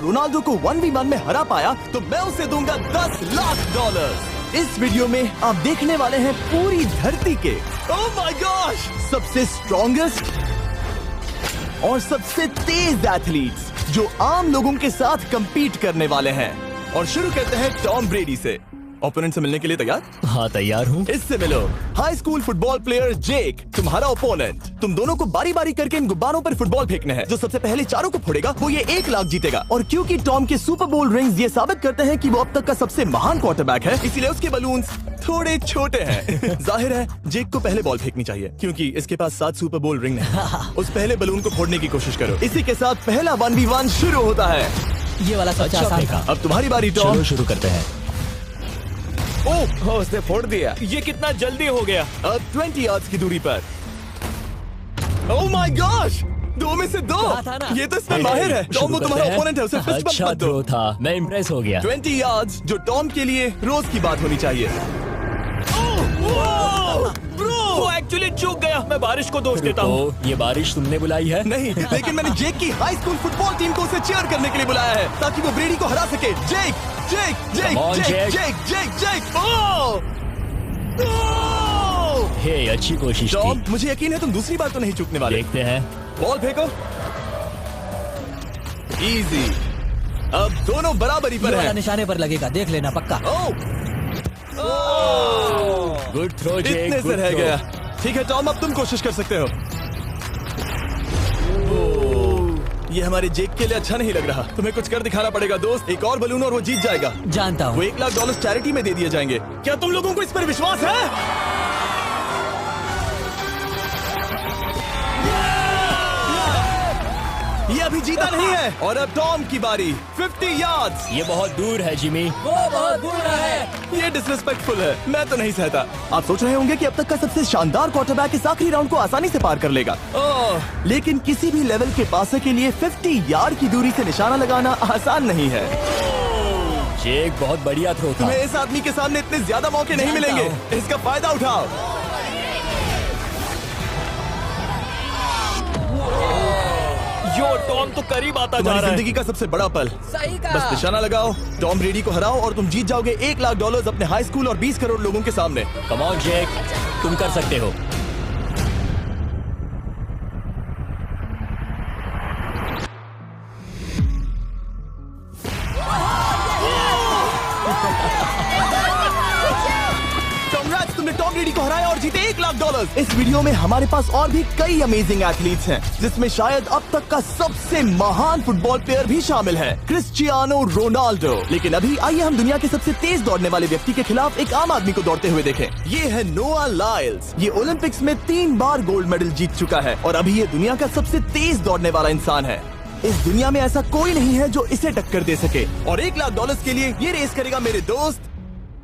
Ronaldo को 1v1 में हरा पाया तो मैं उसे दूंगा $10 लाख। इस वीडियो में आप देखने वाले हैं पूरी धरती के ओह माय गॉश सबसे स्ट्रॉन्गेस्ट और सबसे तेज एथलीट्स जो आम लोगों के साथ compete करने वाले हैं। और शुरू करते हैं टॉम ब्रेडी से। ओपोनेंट से मिलने के लिए तैयार? हाँ तैयार हूँ। इससे मिलो। हाई स्कूल फुटबॉल प्लेयर जेक तुम्हारा ओपोनेंट। तुम दोनों को बारी बारी करके इन गुब्बारों पर फुटबॉल फेंकने हैं। जो सबसे पहले चारों को फोड़ेगा वो ये 1 लाख जीतेगा। और क्योंकि टॉम के सुपर बोल रिंग्स ये साबित करते हैं कि वो अब तक का सबसे महान क्वार्टरबैक है, इसीलिए उसके बलून्स थोड़े छोटे हैं। जाहिर है जेक को पहले बॉल फेंकनी चाहिए क्योंकि इसके पास 7 सुपर बोल रिंग है। उस पहले बलून को फोड़ने की कोशिश करो। इसी के साथ पहला 1v1 शुरू होता है। ये वाला सबसे आसान था। अब तुम्हारी बारी टॉम। शुरू करते हैं। ओह उसने फोड़ दिया। ये कितना जल्दी हो गया। अब 20 यार्ड्स की दूरी पर। ओह माय गॉश 2 में से 2। ये तो इसमें माहिर है। टॉम वो तुम्हारा ओपोनेंट है, उसे फिस्ट बम्प अच्छा मत दो। थ्रो था, मैं इम्प्रेस हो गया। 20 यार्ड्स जो टॉम के लिए रोज की बात होनी चाहिए। वो एक्चुअली चूक गया। मैं बारिश को दोष देता हूँ। ये बारिश तुमने बुलाई है? नहीं, लेकिन मैंने जेक की हाई स्कूल फुटबॉल टीम को उसे चीयर करने के लिए बुलाया है ताकि वो ब्रेडी को हरा सके। जेक जेक जेक Come on, जेक Jake. जेक जेक जेक ओह हे अच्छी कोशिश टॉम थी। मुझे यकीन है तुम दूसरी बार तो नहीं चूकने वाले। देखते हैं। बॉल फेंको। इजी। अब दोनों बराबरी पर हैं। निशाने पर लगेगा, देख लेना पक्का। गुड थ्रो जेक। इतने से रह गया। ठीक है टॉम अब तुम कोशिश कर सकते हो। ये हमारे जेक के लिए अच्छा नहीं लग रहा। तुम्हें कुछ कर दिखाना पड़ेगा दोस्त। एक और बलून और वो जीत जाएगा। जानता वो हूँ। $1 लाख चैरिटी में दे दिए जाएंगे। क्या तुम लोगों को इस पर विश्वास है? ये अभी जीता नहीं है। और अब टॉम की बारी। 50 यार्ड्स। ये बहुत दूर है जिमी। वो बहुत बुरा है। ये डिसरिस्पेक्टफुल है। मैं तो नहीं सहता। आप सोच रहे होंगे कि अब तक का सबसे शानदार क्वार्टरबैक इस आखिरी राउंड को आसानी से पार कर लेगा। लेकिन किसी भी लेवल के पासर के लिए 50 यार्ड की दूरी से निशाना लगाना आसान नहीं है। जेक बहुत बढ़िया थ्रो था। तुम्हें इस आदमी के सामने इतने ज्यादा मौके नहीं मिलेंगे। इसका फायदा उठाओ। यो टॉम तो करीब आता जा तुम्हारी रहा है। जिंदगी का सबसे बड़ा पल। सही बस निशाना लगाओ, टॉम ब्रेडी को हराओ और तुम जीत जाओगे $1 लाख अपने हाई स्कूल और 20 करोड़ लोगों के सामने। कम ऑन जेक, तुम कर सकते हो। Congrats, तुमने टॉम ब्रेडी को हराया और जीते $1 लाख। इस वीडियो में हमारे पास और भी कई अमेजिंग एथलीट्स हैं, जिसमें शायद अब तक का सबसे महान फुटबॉल प्लेयर भी शामिल है, क्रिस्टियानो रोनाल्डो। लेकिन अभी आइए हम दुनिया के सबसे तेज दौड़ने वाले व्यक्ति के खिलाफ एक आम आदमी को दौड़ते हुए देखें। ये है नोआ लाइल्स। ये ओलंपिक्स में 3 बार गोल्ड मेडल जीत चुका है और अभी ये दुनिया का सबसे तेज दौड़ने वाला इंसान है। इस दुनिया में ऐसा कोई नहीं है जो इसे टक्कर दे सके। और $1 लाख के लिए ये रेस करेगा मेरे दोस्त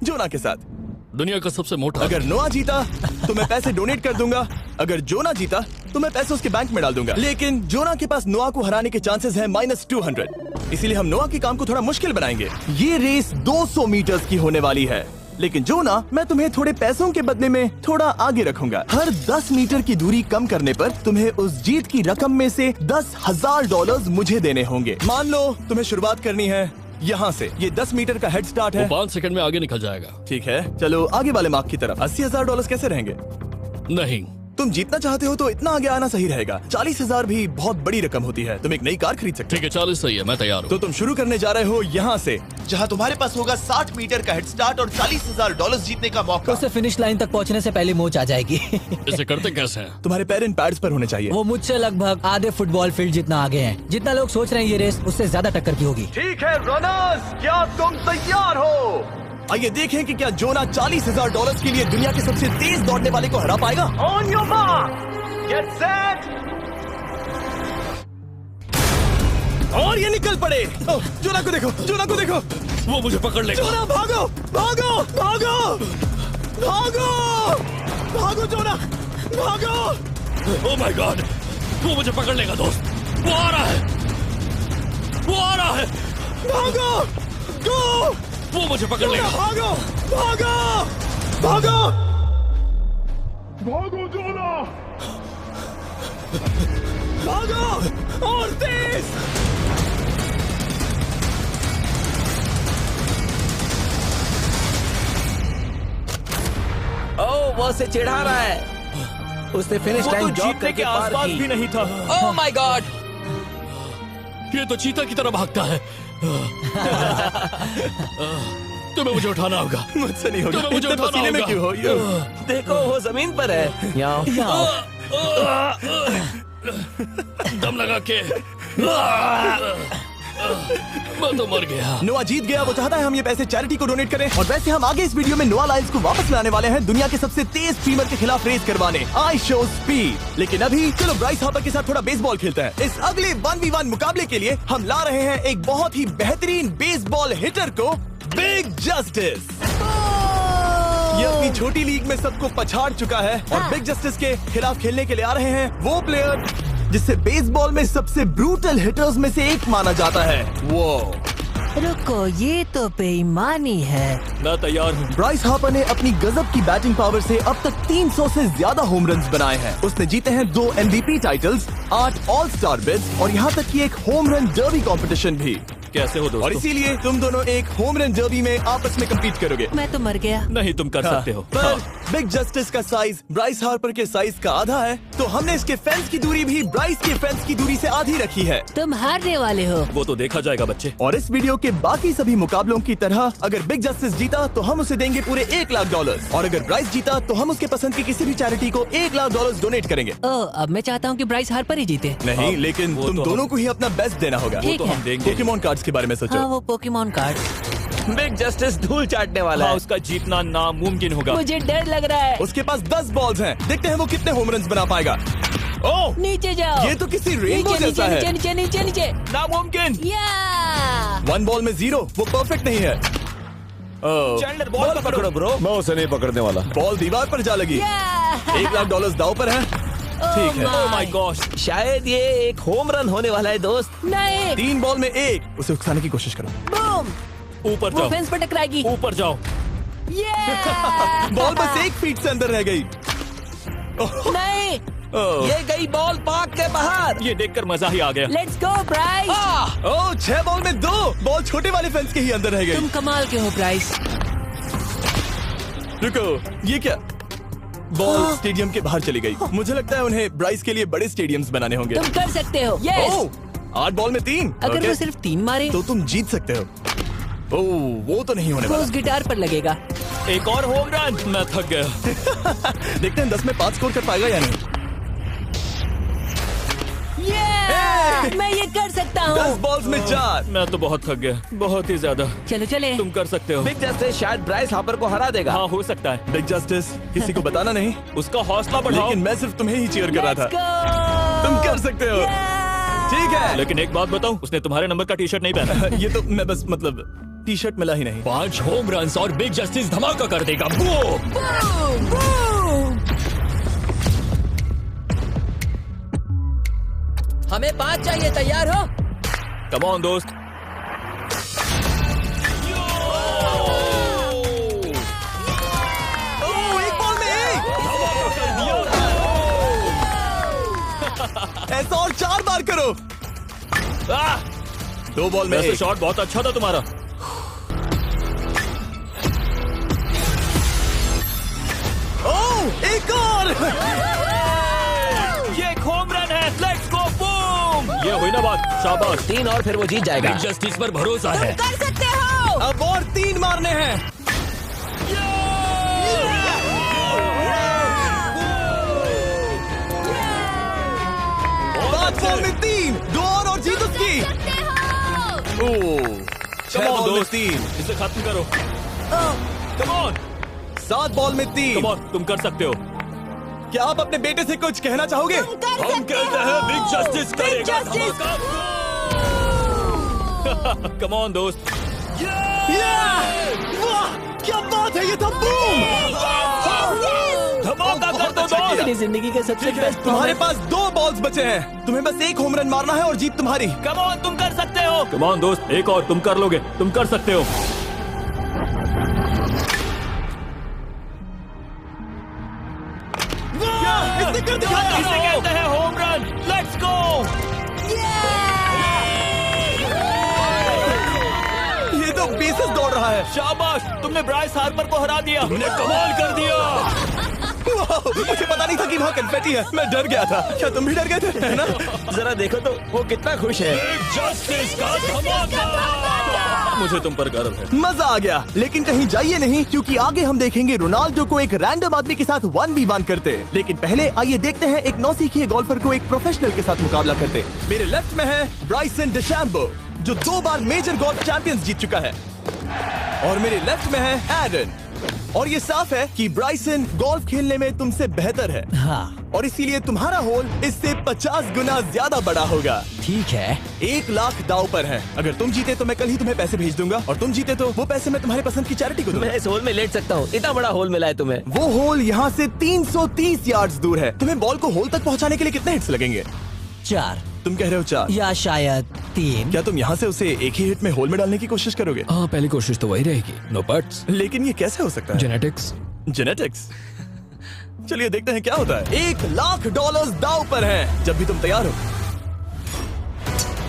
जोना के साथ। दुनिया का सबसे मोटा। अगर नोआ जीता तो मैं पैसे डोनेट कर दूंगा। अगर जोना जीता तो मैं पैसे उसके बैंक में डाल दूंगा। लेकिन जोना के पास नोआ को हराने के चांसेस हैं -200। इसीलिए हम नोआ के काम को थोड़ा मुश्किल बनाएंगे। ये रेस 200 मीटर्स की होने वाली है। लेकिन जोना, मैं तुम्हें थोड़े पैसों के बदले में थोड़ा आगे रखूंगा। हर 10 मीटर की दूरी कम करने पर तुम्हें उस जीत की रकम में से $10,000 मुझे देने होंगे। मान लो तुम्हें शुरुआत करनी है यहाँ से। ये 10 मीटर का हेड स्टार्ट है। 5 सेकंड में आगे निकल जाएगा। ठीक है, चलो आगे वाले मार्क की तरफ। $80,000 कैसे रहेंगे? नहीं, तुम जीतना चाहते हो तो इतना आगे आना सही रहेगा। 40,000 भी बहुत बड़ी रकम होती है। तुम एक नई कार खरीद सकते हो। ठीक है 40 सही है, मैं तैयार हूँ। तो तुम शुरू करने जा रहे हो यहाँ से, जहाँ तुम्हारे पास होगा 60 मीटर का हेड स्टार्ट और $40,000 जीतने का मौका। उसे फिनिश लाइन तक पहुँचने से पहले मोच आ जाएगी। इसे करते कैसे हैं? तुम्हारे पैर इन पैड्स पर होने चाहिए। वो मुझसे लगभग आधे फुटबॉल फील्ड जितना आगे हैं। जितना लोग सोच रहे हैं ये रेस उससे ज्यादा टक्कर की होगी। ठीक है रनर्स, क्या तुम तैयार हो? आइए देखें कि क्या जोना $40,000 के लिए दुनिया के सबसे तेज दौड़ने वाले को हरा पाएगा। On your mark, get set, और ये निकल पड़े। जोना को देखो, जोना को देखो। वो मुझे पकड़ लेगा। जोना भागो, भागो, भागो, भागो, भागो जोना, भागो। ओह माय गॉड, वो मुझे पकड़ लेगा दोस्त। वो आ रहा है, वो आ रहा है। भागो, गो, वो मुझे पकड़ लेगा। भागो, भागो, भागो, भागो जोना, भागो और तेज। बॉल से चिढ़ा रहा है। उसने फिनिश वो तो लाइन जॉब जीतने करके के पार आसपास की। भी नहीं था। Oh my God! ये तो चीता की तरह भागता है। तुम्हें मुझे उठाना होगा। मुझसे नहीं होगा। तुम्हें मुझे इतने उठाना पसीने में होगा। क्यों हो? देखो वो जमीन पर है। यहाँ दम लगा के मैं तो मर गया। नोआ जीत गया। वो चाहता है हम ये पैसे चैरिटी को डोनेट करें। और वैसे हम आगे इस वीडियो में नोआ लाइल्स को वापस लाने वाले हैं दुनिया के सबसे तेज स्ट्रीमर के खिलाफ रेस करवाने, आई शो स्पीड। लेकिन अभी चलो ब्राइस हार्पर के साथ थोड़ा बेसबॉल खेलते हैं। इस अगले 1v1 मुकाबले के लिए हम ला रहे हैं एक बहुत ही बेहतरीन बेसबॉल हिटर को, बिग जस्टिस। ये अपनी छोटी लीग में सबको पछाड़ चुका है और बिग जस्टिस के खिलाफ खेलने के लिए आ रहे हैं वो प्लेयर जिसे बेसबॉल में सबसे ब्रूटल हिटर्स में से एक माना जाता है। वो रुको, ये तो बेईमानी है। मैं तैयार हूँ। ब्राइस हार्पर ने अपनी गजब की बैटिंग पावर से अब तक 300 से ज्यादा होम रन्स बनाए हैं। उसने जीते हैं 2 MVP titles, 8 all star bids और यहाँ तक कि एक होम रन डर्बी कंपटीशन भी। कैसे हो और दोस्तों? इसीलिए तुम दोनों एक होम रन डर्बी में आपस में कम्पीट करोगे। मैं तो मर गया। नहीं, तुम कर सकते हो। पर बिग जस्टिस का साइज ब्राइस हार्पर के साइज का आधा है, तो हमने इसके फेंस की दूरी भी ब्राइस के फेंस की दूरी से आधी रखी है। तुम हारने वाले हो। वो तो देखा जाएगा बच्चे। और इस वीडियो के बाकी सभी मुकाबलों की तरह अगर बिग जस्टिस जीता तो हम उसे देंगे पूरे $1 लाख और अगर ब्राइस जीता तो हम उसके पसंद की किसी भी चैरिटी को $1 लाख डोनेट करेंगे। ओह, अब मैं चाहता हूँ कि ब्राइस हार्पर ही जीते। नहीं, हाँ, लेकिन वो तुम तो दोनों को ही अपना बेस्ट देना होगा। ठीक तो है। हम देंगे। पोकेमॉन कार्ड्स के बारे में सोचो। हाँ, वो पोकेमॉन कार्ड। बिग जस्टिस धूल चाटने वाला हाँ, है। उसका जीतना नामुमकिन होगा। मुझे डर लग रहा है। उसके पास 10 बॉल्स हैं, देखते हैं वो कितने होम रन्स बना पाएगा। ओह, नीचे जाओ। ये तो किसी रेनबो नीचे जैसा नीचे है। नीचे नीचे नीचे। नामुमकिन। या 1 बॉल में 0, वो परफेक्ट नहीं है। चैंडलर बॉल पकड़ो ब्रो। मैं उसे नहीं पकड़ने वाला। बॉल दीवार पर जा लगी। $1 लाख दाव पर है। ठीक है। ओह माय गॉश। शायद ये एक होम रन होने वाला है दोस्त। नहीं। 3 बॉल में 1, उसे उकसाने की कोशिश करो। बूम। ऊपर वो जाओ, फेंस पर टकराएगी। ऊपर जाओ। बॉल बस 1 फीट से अंदर रह गई। नहीं। ये गई बॉल पार्क के बाहर। ये देखकर मजा ही आ गया। Let's go Bryce. Oh, 6 ball में 2, बॉल छोटे वाले फेंस के ही अंदर रह तुम गई। कमाल के हो ब्राइस। रुको, ये क्या? बॉल स्टेडियम के बाहर चली गई। मुझे लगता है उन्हें ब्राइस के लिए बड़े स्टेडियम्स बनाने होंगे। तुम कर सकते हो। यस। ओह, 8 बॉल में 3। अगर ओके, वो सिर्फ 3 मारे तो तुम जीत सकते हो। ओह, वो तो नहीं होने वो वाला। उस गिटार पर लगेगा। एक और होम रन। मैं थक गया। देखते हैं 10 में 5 स्कोर कर पाएगा या नहीं। मैं ये कर सकता 10 हूँ। बॉल्स में 4। मैं तो बहुत थक गया, बहुत ही ज्यादा। चलो चले। तुम कर सकते हो। बिग जस्टिस शायद ब्राइस हार्पर को हरा देगा। हाँ, हो सकता है। बिग जस्टिस किसी को बताना नहीं, उसका हौसला बढ़ाओ। लेकिन मैं सिर्फ तुम्हें ही चीयर कर रहा Let's था। go! तुम कर सकते हो। ठीक है। लेकिन एक बात बताऊं, उसने तुम्हारे नंबर का टी शर्ट नहीं पहना। ये तो मैं बस मतलब टी शर्ट मिला ही नहीं। 5 होम रन्स और बिग जस्टिस धमाका कर देगा। बूम! Boom! Boom! हमें 5 चाहिए। तैयार हो? कम ऑन दोस्त। ओह, 1 बॉल में 1। ऐसा और 4 बार करो। 2 बॉल में वैसे 1। शॉट बहुत अच्छा था तुम्हारा। ओह, एक और। ये एक होम रन है। Let's go boom! ये हुई ना बात। शाबाश। 3 और फिर वो जीत जाएगा। बिग जस्टिस पर भरोसा है। कर सकते हो। अब और 3 मारने हैं। 5 बॉल में 3, 2 और जीत उसकी। ओह, 6 Come on, बॉल में दोस्त। 3, इसे खत्म करो। कम ऑन, 7 बॉल में 3। कम ऑन, तुम कर सकते हो। क्या आप अपने बेटे से कुछ कहना चाहोगे? हम कहते हैं बिग जस्टिस करेगा धमाका। कम ऑन दोस्त। वाह, क्या बात है, ये था बूम। धमाका कर दो दोस्त। मेरी जिंदगी का सबसे ठीक है, बेस्ट तुम्हारे पास 2 बॉल्स बचे हैं। तुम्हें बस 1 होम रन मारना है और जीत तुम्हारी। कम ऑन, तुम कर सकते हो। कम ऑन दोस्त, एक और, तुम कर लोगे। तुम कर सकते हो। इसने कर दिखाया। इसे कहते हैं होम रन। Let's go. ये तो बेसिस दौड़ रहा है। शाबाश, तुमने ब्राइस हार्पर को हरा दिया। तुमने कमाल कर दिया। मुझे पता नहीं था कि वहाँ कन्फेटी है। मैं डर गया था। क्या तुम भी डर गए थे, है ना? जरा देखो तो वो कितना खुश है। जस्टिस का धमाका। मुझे तुम पर गर्व है। मजा आ गया। लेकिन कहीं जाइए नहीं, क्योंकि आगे हम देखेंगे रोनाल्डो को एक रैंडम आदमी के साथ 1v1 करते। लेकिन पहले आइए देखते हैं एक नौसिखिए गोल्फर को एक प्रोफेशनल के साथ मुकाबला करते। मेरे लेफ्ट में है ब्राइसन डेशैम्बो, जो 2 बार मेजर गोल्फ चैंपियंस जीत चुका है, और मेरे लेफ्ट में है एरन। और ये साफ है कि ब्राइसन गोल्फ खेलने में तुमसे बेहतर है, हाँ और इसीलिए तुम्हारा होल इससे 50 गुना ज्यादा बड़ा होगा। ठीक है। 1 लाख दाव पर है। अगर तुम जीते तो मैं कल ही तुम्हें पैसे भेज दूंगा, और तुम जीते तो वो पैसे मैं तुम्हारे पसंद की चैरिटी को दूंगा। मैं इस होल में लेट सकता हूँ, इतना बड़ा होल मिला है तुम्हें। वो होल यहाँ से 330 यार्ड्स दूर है। तुम्हें बॉल को होल तक पहुँचाने के लिए कितने हिट्स लगेंगे? 4 तुम कह रहे हो 4, या शायद 3। क्या तुम यहाँ से उसे एक ही हिट में होल में डालने की कोशिश करोगे? हाँ, पहली कोशिश तो वही रहेगी। No buts. लेकिन ये कैसे हो सकता है? जेनेटिक्स। जेनेटिक्स। चलिए देखते हैं क्या होता है। $1 लाख दाव पर है, जब भी तुम तैयार हो।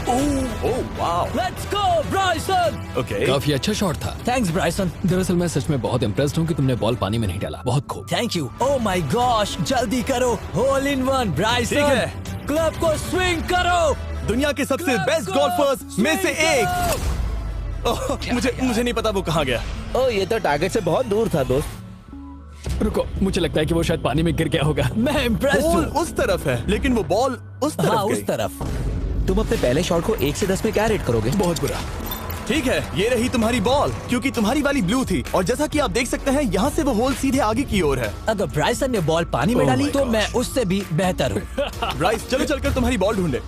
Oh wow, let's go Bryson. Okay. काफी अच्छा शॉट था। Thanks Bryson. दरअसल मैं सच में बहुत इम्प्रेस्ड हूँ कि तुमने बॉल पानी में नहीं डाला। बहुत खूब। Thank you. Oh my gosh, जल्दी करो। Hole in one Bryson. ठीक है। क्लब को स्विंग करो। दुनिया के सबसे बेस्ट गोल्फर्स में से एक। ओह, मुझे नहीं पता वो कहाँ गया। ओ, ये तो टारगेट से बहुत दूर था दोस्त। रुको, मुझे लगता है कि वो शायद पानी में गिर गया होगा। मैं इम्प्रेस्ड बॉल हूँ। उस तरफ है, लेकिन वो बॉल उस तरफ हाँ गई। उस तरफ। तुम अपने पहले शॉट को 1 से 10 में क्या रेट करोगे? बहुत बुरा। ठीक है, ये रही तुम्हारी बॉल, क्योंकि तुम्हारी वाली ब्लू थी, और जैसा कि आप देख सकते हैं यहाँ से वो होल सीधे आगे की ओर है। अगर ब्राइसन ने बॉल पानी में Oh डाली my तो gosh. मैं उससे भी बेहतर हूँ। ब्राइस, चलो चलकर तुम्हारी बॉल ढूंढे।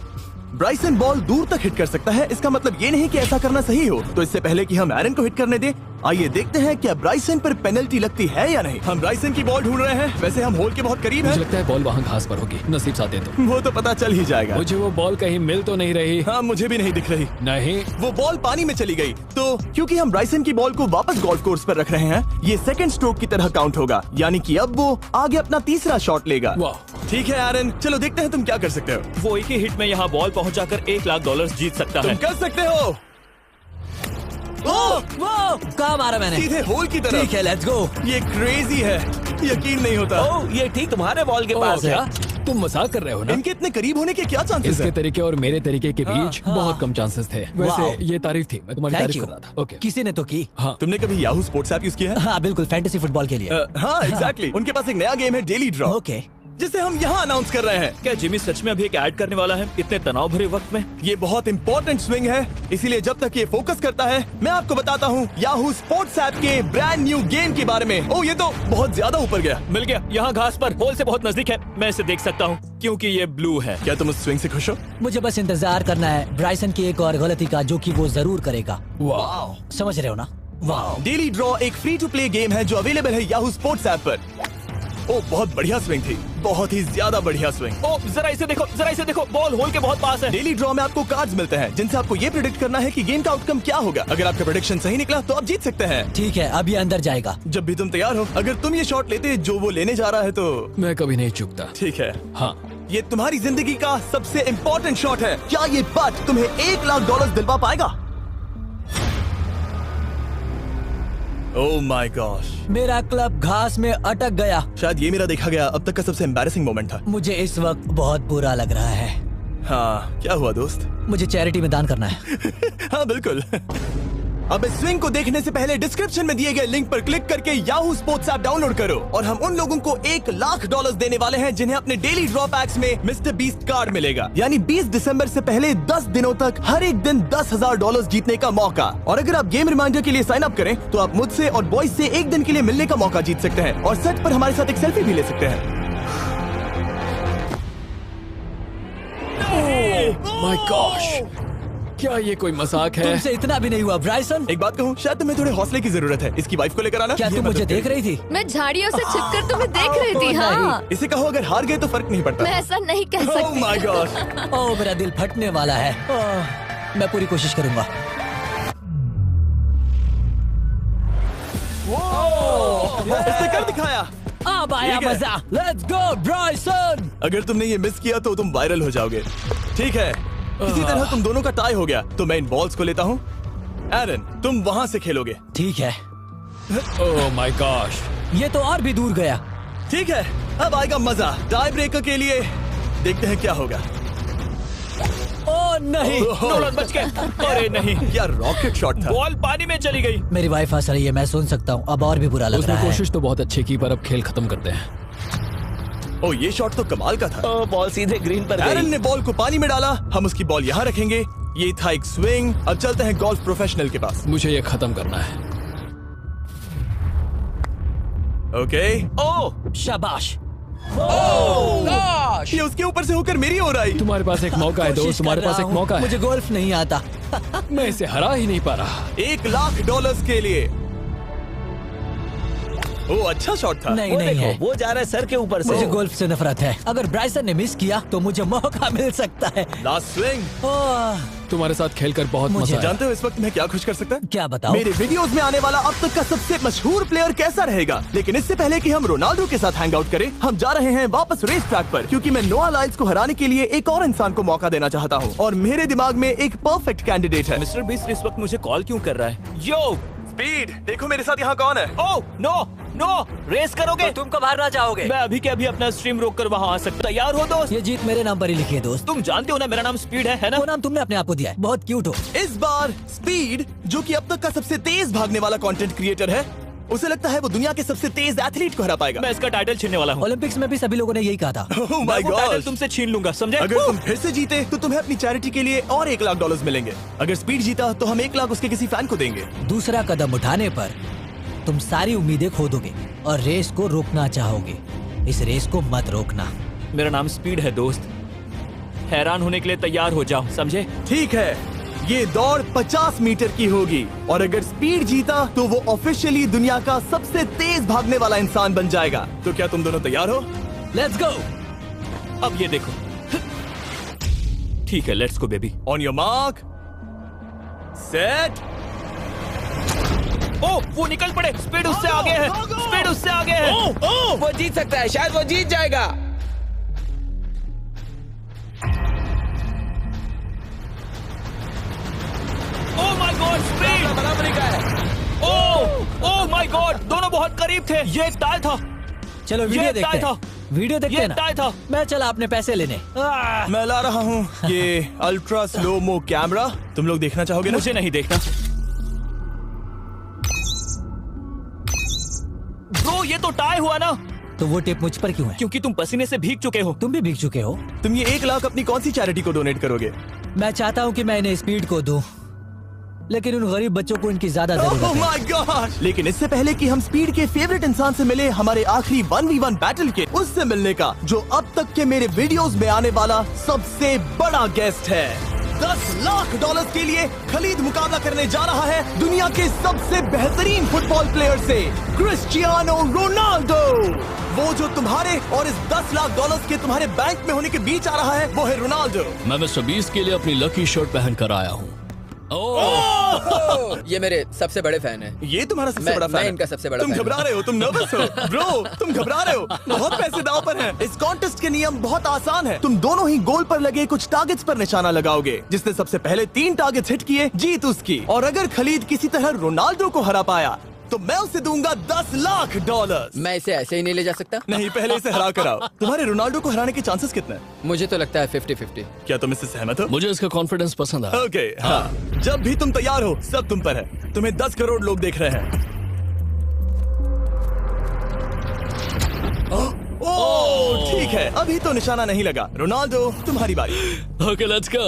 ब्राइसन बॉल दूर तक हिट कर सकता है, इसका मतलब ये नहीं कि ऐसा करना सही हो। तो इससे पहले कि हम एरन को हिट करने दें, आइए देखते हैं क्या ब्राइसन पर पेनल्टी लगती है या नहीं। हम ब्राइसन की बॉल ढूंढ रहे हैं। वैसे हम होल के बहुत करीब मुझे हैं। लगता है बॉल वहाँ घास पर होगी। नसीब साथ दे दो। वो तो पता चल ही जाएगा। मुझे वो बॉल कहीं मिल तो नहीं रही। हाँ, मुझे भी नहीं दिख रही। नहीं। वो बॉल पानी में चली गई। तो क्योंकि हम ब्राइसन की बॉल को वापस गोल्फ कोर्स पर रख रहे हैं, ये सेकंड स्ट्रोक की तरह काउंट होगा, यानी कि अब वो आगे अपना तीसरा शॉट लेगा। वाह। ठीक है एरन, चलो देखते हैं तुम क्या कर सकते हो। वो एक ही हिट में यहाँ बॉल पहुँचाकर $1 लाख जीत सकता तुम है। कर सकते हो। ओह, वो कहाँ मारा मैंने? सीधे होल की तरफ। ठीक है, लेट्स गो। ये क्रेजी है, यकीन नहीं होता। ओ, ये ठीक तुम्हारे बॉल के पास है। क्या तुम मजाक कर रहे हो ना? इनके इतने करीब होने के क्या चांसेस इसके हैं? तरीके और मेरे तरीके के बीच हाँ। बहुत कम चांसेस थे। वाह। वैसे ये तारीफ थी, मैं तुम्हारी थैंक तारीफ यू। कर रहा था। ओके। किसी ने तो की। हाँ। तुमने कभी याहू स्पोर्ट्स ऐप यूज किया है? हाँ बिल्कुल, फैंटेसी फुटबॉल के लिए। हाँ एग्जैक्टली। उनके पास एक नया गेम है, डेली ड्रॉ, ओके। जिसे हम यहाँ अनाउंस कर रहे हैं। क्या जिमी सच में अभी एक ऐड करने वाला है इतने तनाव भरे वक्त में? ये बहुत इंपॉर्टेंट स्विंग है, इसीलिए जब तक ये फोकस करता है, मैं आपको बताता हूँ याहू स्पोर्ट्स ऐप के ब्रांड न्यू गेम के बारे में। ओह, ये तो बहुत ज्यादा ऊपर गया। मिल गया, यहाँ घास पर होल से बहुत नजदीक है। मैं इसे देख सकता हूँ क्योंकि ये ब्लू है। क्या तुम उस स्विंग से खुश हो? मुझे बस इंतजार करना है ब्राइसन की एक और गलती का, जो कि वो जरूर करेगा। वाह। समझ रहे हो ना? वाह। डेली ड्रॉ एक फ्री टू प्ले गेम है जो अवेलेबल है याहू स्पोर्ट्स ऐप पर। ओह, बहुत बढ़िया स्विंग थी, बहुत ही ज्यादा बढ़िया स्विंग। ओ, जरा इसे देखो, बॉल होल के बहुत पास है। डेली ड्रॉ में आपको कार्ड्स मिलते हैं, जिनसे आपको ये प्रेडिक्ट करना है कि गेम का आउटकम क्या होगा। अगर आपका प्रेडिक्शन सही निकला तो आप जीत सकते हैं। ठीक है, अब ये अंदर जाएगा। जब भी तुम तैयार हो, अगर तुम ये शॉट लेते जो वो लेने जा रहा है तो मैं कभी नहीं चूकता। ठीक है। हाँ। ये तुम्हारी जिंदगी का सबसे इम्पोर्टेंट शॉट है। क्या ये पट तुम्हें $1 लाख दिलवा पाएगा? ओह माय गॉश, मेरा क्लब घास में अटक गया। शायद ये मेरा देखा गया अब तक का सबसे एम्बैरेसिंग मोमेंट था। मुझे इस वक्त बहुत बुरा लग रहा है। हाँ, क्या हुआ दोस्त? मुझे चैरिटी में दान करना है। हाँ बिल्कुल। अब इस स्विंग को देखने से पहले डिस्क्रिप्शन में दिए गए लिंक पर क्लिक करके याहू स्पोर्ट्स ऐप डाउनलोड करो, और हम उन लोगों को $1 लाख देने वाले हैं जिन्हें अपने डेली ड्रॉ पैक्स में मिस्टर बीस्ट कार्ड मिलेगा। यानी 20 दिसंबर से पहले 10 दिनों तक हर एक दिन $10,000 जीतने का मौका। और अगर आप गेम रिमाइंडर के लिए साइन अप करें तो आप मुझसे और बॉयज से एक दिन के लिए मिलने का मौका जीत सकते हैं, और सेट पर हमारे साथ एक सेल्फी भी ले सकते हैं। माय गॉश, क्या ये कोई मजाक है? तुमसे इतना भी नहीं हुआ ब्राइसन। एक बात कहूँ, शायद तुम्हें थोड़े हौसले की जरूरत है। इसकी वाइफ को लेकर आना। क्या ये तुम मदद मुझे करेगी। देख रही थी? मैं झाड़ियों से छिपकर तुम्हें देख रही थी। हाँ, इसे कहो अगर हार गए तो फर्क नहीं पड़ता। मैं ऐसा नहीं कह ओह सकती। My God. ओह, मेरा दिल फटने वाला है। मैं पूरी कोशिश करूंगा। इसने कर दिखाया। अब आया ठीक है। मजा। Let's go Bryson. अगर तुमने ये मिस किया तो तुम वायरल हो जाओगे। ठीक है, इसी तरह तुम दोनों का टाई हो गया, तो मैं इन बॉल्स को लेता हूँ। एरन, तुम वहाँ से खेलोगे। ठीक है। ओह माय गॉश। ये तो और भी दूर गया। ठीक है, अब आएगा मजा। टाई ब्रेकर के लिए देखते हैं क्या होगा। ओ नहीं, नोलन बच गए। अरे नहीं, क्या रॉकेट शॉट था। बॉल पानी में चली गई। मेरी वाइफ हंस रही है, मैं सुन सकता हूँ। अब और भी बुरा लग उसने रहा है। कोशिश तो बहुत अच्छी की, पर अब खेल खत्म करते हैं। ओ, ये शॉट तो कमाल का था। ओ, बॉल सीधे ग्रीन पर एरन गई। ने बॉल को पानी में डाला, हम उसकी बॉल यहाँ रखेंगे। ये था एक स्विंग। अब चलते हैं गोल्फ प्रोफेशनल के पास। मुझे ये खत्म करना है। ओके। ओ शाबाश। ये उसके ऊपर से होकर मेरी ओर आई। तुम्हारे पास एक मौका है दोस्त, कोशिश तुम्हारे कर पास रहा एक हूँ। मौका है। मुझे गोल्फ नहीं आता। मैं इसे हरा ही नहीं पा रहा। $1,00,000 के लिए। ओ, अच्छा शॉट था। नहीं वो नहीं देखो, है। वो जा रहा है सर के ऊपर से। मुझे गोल्फ से नफरत है। अगर ब्राइसन ने मिस किया तो मुझे मौका मिल सकता है। Last swing. ओह, तुम्हारे साथ खेलकर बहुत मुझे मजा आया। जानते हो इस वक्त मैं क्या खुश कर सकता है? क्या बताओ? मेरे वीडियोस में आने वाला अब तक का सबसे मशहूर प्लेयर कैसा रहेगा। लेकिन इससे पहले कि हम रोनाल्डो के साथ हैंग आउट करें, हम जा रहे हैं वापस रेस ट्रैक पर, क्योंकि मैं नोआ लाइल्स को हराने के लिए एक और इंसान को मौका देना चाहता हूँ। और मेरे दिमाग में एक परफेक्ट कैंडिडेट है। मिस्टर बीस्ट इस वक्त मुझे कॉल क्यों कर रहा है? यो स्पीड, देखो मेरे साथ यहाँ कौन है। ओ नो नो, रेस करोगे? तुम कब हारना चाहोगे? मैं अभी के अभी अपना स्ट्रीम रोक कर वहाँ आ सकता। तैयार हो दोस्त? ये जीत मेरे नाम पर ही लिखी है दोस्त। तुम जानते हो ना मेरा नाम स्पीड है ना? वो नाम तुमने अपने आप को दिया है। बहुत क्यूट हो। इस बार स्पीड, जो कि अब तक का सबसे तेज भागने वाला कंटेंट क्रिएटर है, उसे लगता है वो दुनिया के सबसे तेज एथलीट को हरा पाएगा। मैं इसका टाइटल छीनने वाला हूँ। ओलंपिक्स में भी सभी लोगों ने यही कहा था। Oh my मैं वो टाइटल gosh! तुमसे छीन लूंगा, समझे? अगर तुम फिर से जीते तो तुम्हें अपनी चैरिटी के लिए और $1,00,000 मिलेंगे। अगर स्पीड जीता तो हम 1 लाख उसके किसी फैन को देंगे। दूसरा कदम उठाने पर तुम सारी उम्मीदें खो दोगे और रेस को रोकना चाहोगे। इस रेस को मत रोकना। मेरा नाम स्पीड है दोस्त। हैरान होने के लिए तैयार हो जाओ, समझे? ठीक है, ये दौड़ 50 मीटर की होगी और अगर स्पीड जीता तो वो ऑफिशियली दुनिया का सबसे तेज भागने वाला इंसान बन जाएगा। तो क्या तुम दोनों तैयार हो? Let's go. अब ये देखो। ठीक है, let's go baby. On your mark, set. Oh, वो निकल पड़े। स्पीड उससे आगे है। स्पीड उससे आगे है। वो जीत सकता है, शायद वो जीत जाएगा। ओ माय गॉड, स्पीड बराबरी का है। ओ माय गॉड, दोनों बहुत करीब थे। ये एक टाई था। चलो ये वीडियो टाई देखते था। हैं। वीडियो देखते ये हैं ना। टाई था। मैं चला अपने पैसे लेने। मैं ला रहा हूँ ये अल्ट्रा स्लो मो कैमरा। तुम लोग देखना चाहोगे ना? मुझे नहीं देखना। ब्रो, ये तो टाई हुआ ना? तो वो टेप मुझ पर क्यों है? क्योंकि तुम पसीने से भीग चुके हो। तुम भी भीग चुके हो। तुम ये 1 लाख अपनी कौन सी चैरिटी को डोनेट करोगे? मैं चाहता हूँ कि मैं इन्हें स्पीड को दूं, लेकिन उन गरीब बच्चों को इनकी ज्यादा Oh जरूरत है। my God! लेकिन इससे पहले कि हम स्पीड के फेवरेट इंसान से मिले हमारे आखिरी 1v1 बैटल के, उससे मिलने का जो अब तक के मेरे वीडियोस में आने वाला सबसे बड़ा गेस्ट है। $10,00,000 के लिए खलीद मुकाबला करने जा रहा है दुनिया के सबसे बेहतरीन फुटबॉल प्लेयर से, क्रिस्टियानो रोनाल्डो। वो जो तुम्हारे और इस $10,00,000 के तुम्हारे बैंक में होने के बीच आ रहा है, वो है रोनाल्डो। मैं मिस्टर बीस्ट के लिए अपनी लकी शर्ट पहन कर आया हूँ। ये मेरे सबसे बड़े फैन हैं। ये तुम्हारा सबसे मैं- बड़ा फैन मैं है। इनका सबसे बड़ा तुम फैन घबरा हूं। रहे हो, तुम नर्वस हो ब्रो, तुम घबरा रहे हो। बहुत पैसे दांव पर हैं। इस कॉन्टेस्ट के नियम बहुत आसान है। तुम दोनों ही गोल पर लगे कुछ टारगेट्स पर निशाना लगाओगे। जिसने सबसे पहले 3 टारगेट्स हिट किए, जीत उसकी। और अगर खलीद किसी तरह रोनाल्डो को हरा पाया तो मैं उसे दूंगा $10,00,000। मैं इसे ऐसे ही नहीं ले जा सकता। नहीं, पहले इसे हरा कर आओ। तुम्हारे रोनाल्डो को हराने के चांसेस कितने हैं? मुझे तो लगता है 50-50। क्या तुम इससे सहमत हो? मुझे इसका कॉन्फिडेंस पसंद आया। ओके, हाँ। जब भी तुम तैयार हो, सब तुम पर है। तुम्हें 10 करोड़ लोग देख रहे हैं। ओह, ठीक है, अभी तो निशाना नहीं लगा। रोनाल्डो, तुम्हारी बारी। Okay, let's go.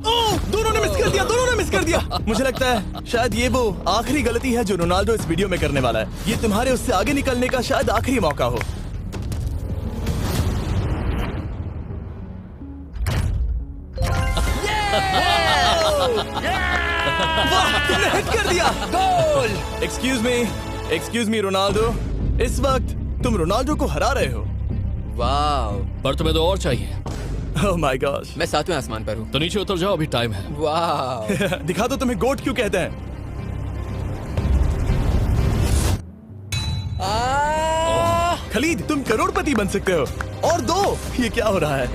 ओह, दोनों ने मिस कर दिया, दोनों ने मिस कर दिया। मुझे लगता है शायद ये वो आखिरी गलती है जो रोनाल्डो इस वीडियो में करने वाला है। ये तुम्हारे उससे आगे निकलने का शायद आखिरी मौका हो। वाह, तुमने हिट कर दिया। गोल। एक्सक्यूज मी रोनाल्डो, इस वक्त तुम रोनाल्डो को हरा रहे हो। वाह, पर तुम्हें तो और चाहिए, ओह माय गॉश। मैं 7वें आसमान पर हूँ। तो नीचे उतर जाओ, अभी टाइम है। वाह, दिखा दो तुम्हें गोट क्यों कहते हैं। खलीद, तुम करोड़पति बन सकते हो। और दो, ये क्या हो रहा है?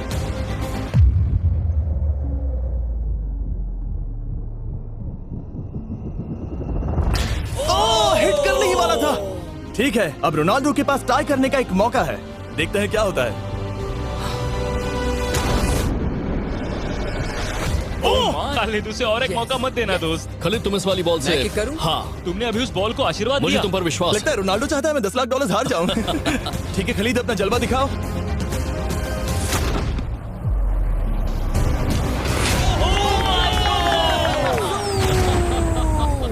ओह, ठीक है, अब रोनाल्डो के पास टाई करने का एक मौका है। देखते हैं क्या होता है। खालिद, उसे और एक मौका मत देना दोस्त। खालिद, तुम इस वाली बॉल मैं से किक करूं? हाँ, तुमने अभी उस बॉल को आशीर्वाद मुझे दिया। तुम पर विश्वास लगता है रोनाल्डो चाहता है मैं $10 लाख हार जाऊं। ठीक है खलीद, अपना जलवा दिखाओ।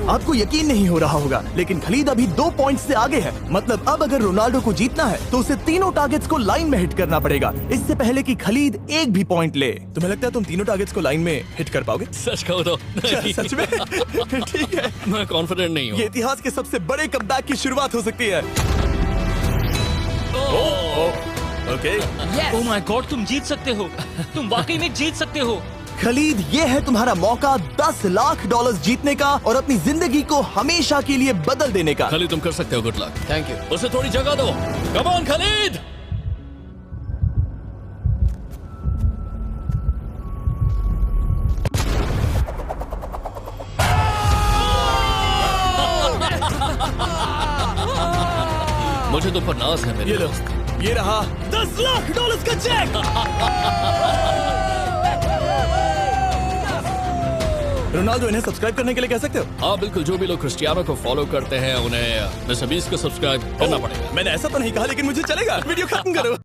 आपको यकीन नहीं हो रहा होगा, लेकिन खलीद अभी 2 पॉइंट से आगे है। मतलब अब अगर रोनाल्डो को जीतना है तो उसे तीनों टारगेट्स को लाइन में हिट करना पड़ेगा, इससे पहले कि खलीद एक भी पॉइंट ले। तुम्हें लगता है तुम तीनों टारगेट्स को लाइन में हिट कर पाओगे? सच कहो तो नहीं। सच में? ठीक है, मैं कॉन्फिडेंट नहीं हूँ। ये इतिहास के सबसे बड़े कमबैक की शुरुआत हो सकती है। ओके, ओह माय गॉड, तुम जीत सकते हो। तुम वाकई में जीत सकते हो। खलीद, ये है तुम्हारा मौका $10 लाख जीतने का और अपनी जिंदगी को हमेशा के लिए बदल देने का। खालिद, तुम कर सकते हो। Good luck. Thank you. उसे थोड़ी जगह दो। Come on Khalid. मुझे तुम पर नाज है मेरे ये लो, दोस्त। ये रहा $10 लाख का चेक। रोनाल्डो, इन्हें सब्सक्राइब करने के लिए कह सकते हो? हाँ बिल्कुल, जो भी लोग क्रिस्टियानो को फॉलो करते हैं उन्हें मिस्टर बीस्ट को सब्सक्राइब करना पड़ेगा। मैंने ऐसा तो नहीं कहा, लेकिन मुझे चलेगा। वीडियो खत्म करो।